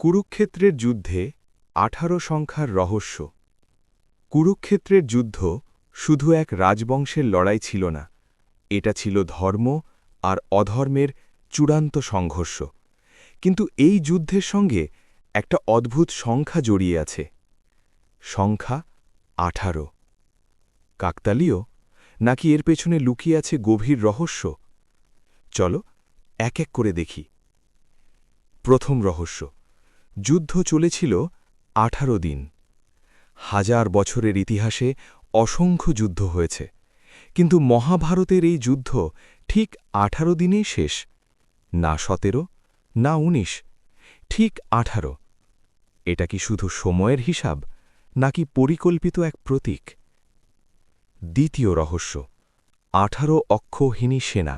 কুরুক্ষেত্রের যুদ্ধে ১৮ সংখ্যার রহস্য। কুরুক্ষেত্রের যুদ্ধ শুধু এক রাজবংশের লড়াই ছিল না, এটা ছিল ধর্ম আর অধর্মের চূড়ান্ত সংঘর্ষ। কিন্তু এই যুদ্ধের সঙ্গে একটা অদ্ভুত সংখ্যা জড়িয়ে আছে। সংখ্যা ১৮। কাকতালীয়, নাকি এর পেছনে লুকিয়ে আছে গভীর রহস্য? চলো এক এক করে দেখি। প্রথম রহস্য, যুদ্ধ চলেছিল ১৮ দিন। হাজার বছরের ইতিহাসে অসংখ্য যুদ্ধ হয়েছে, কিন্তু মহাভারতের এই যুদ্ধ ঠিক ১৮ দিনেই শেষ। না ১৭, না ১৯, ঠিক ১৮। এটা কি শুধু সময়ের হিসাব, নাকি পরিকল্পিত এক প্রতীক? দ্বিতীয় রহস্য, ১৮ অক্ষৌহিনী সেনা।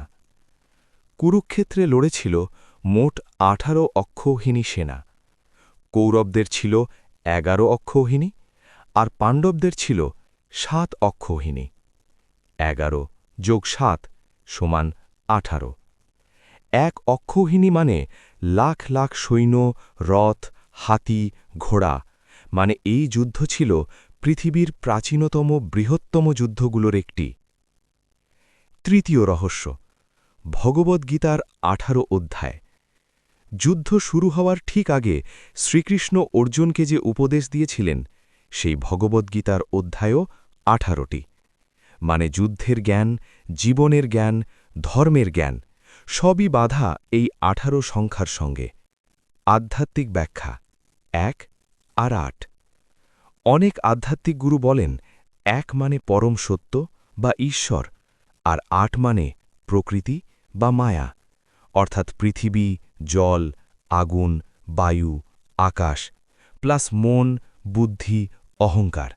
কুরুক্ষেত্রে লড়েছিল মোট ১৮ অক্ষৌহিনী সেনা। কৌরবদের ছিল ১১ অক্ষৌহিনী, আর পাণ্ডবদের ছিল ৭ অক্ষৌহিনী। ১১ যোগ ৭ সমান ১৮। এক অক্ষৌহিনী মানে লাখ লাখ সৈন্য, রথ, হাতি, ঘোড়া। মানে এই যুদ্ধ ছিল পৃথিবীর প্রাচীনতম বৃহত্তম যুদ্ধগুলোর একটি। তৃতীয় রহস্য, ভগবদ্গীতার ১৮ অধ্যায়। যুদ্ধ শুরু হওয়ার ঠিক আগে শ্রীকৃষ্ণ অর্জুনকে যে উপদেশ দিয়েছিলেন, সেই ভগবদ্গীতার অধ্যায়ও ১৮টি। মানে যুদ্ধের জ্ঞান, জীবনের জ্ঞান, ধর্মের জ্ঞান সবই বাঁধা এই ১৮ সংখ্যার সঙ্গে। আধ্যাত্মিক ব্যাখ্যা ১ আর ৮। অনেক আধ্যাত্মিক গুরু বলেন ১ মানে পরম সত্য বা ঈশ্বর, আর ৮ মানে প্রকৃতি বা মায়া, অর্থাৎ পৃথিবী, জল, আগুন, বায়ু, আকাশ প্লাস মন, বুদ্ধি, অহংকার।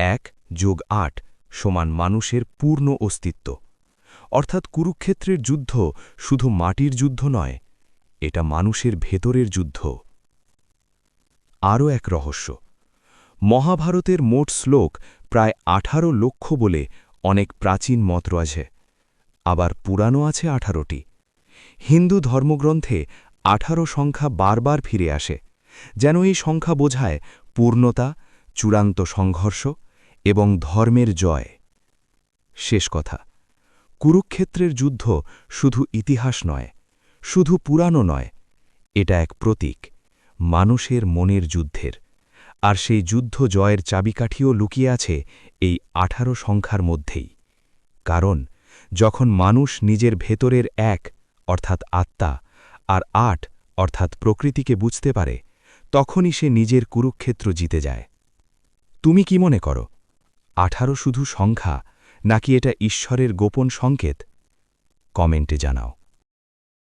১ যোগ ৮ সমান মানুষের পূর্ণ অস্তিত্ব। অর্থাৎ কুরুক্ষেত্রের যুদ্ধ শুধু মাটির যুদ্ধ নয়, এটা মানুষের ভেতরের যুদ্ধ। আরও এক রহস্য, মহাভারতের মোট শ্লোক প্রায় ১৮ লক্ষ বলে অনেক প্রাচীন মত রয়েছে। আবার পুরাণও আছে ১৮টি। হিন্দু ধর্মগ্রন্থে ১৮ সংখ্যা বারবার ফিরে আসে, যেন এই সংখ্যা বোঝায় পূর্ণতা, চূড়ান্ত সংঘর্ষ এবং ধর্মের জয়। শেষ কথা, কুরুক্ষেত্রের যুদ্ধ শুধু ইতিহাস নয়, শুধু পুরাণও নয়, এটা এক প্রতীক মানুষের মনের যুদ্ধের। আর সেই যুদ্ধ জয়ের চাবিকাঠিও লুকিয়ে আছে এই ১৮ সংখ্যার মধ্যেই। কারণ যখন মানুষ নিজের ভেতরের ১ অর্থাৎ আত্মা আর ৮ অর্থাৎ প্রকৃতিকে বুঝতে পারে, তখনই সে নিজের কুরুক্ষেত্র জিতে যায়। তুমি কি মনে করো, ১৮ শুধু সংখ্যা, নাকি এটা ঈশ্বরের গোপন সংকেত? কমেন্টে জানাও।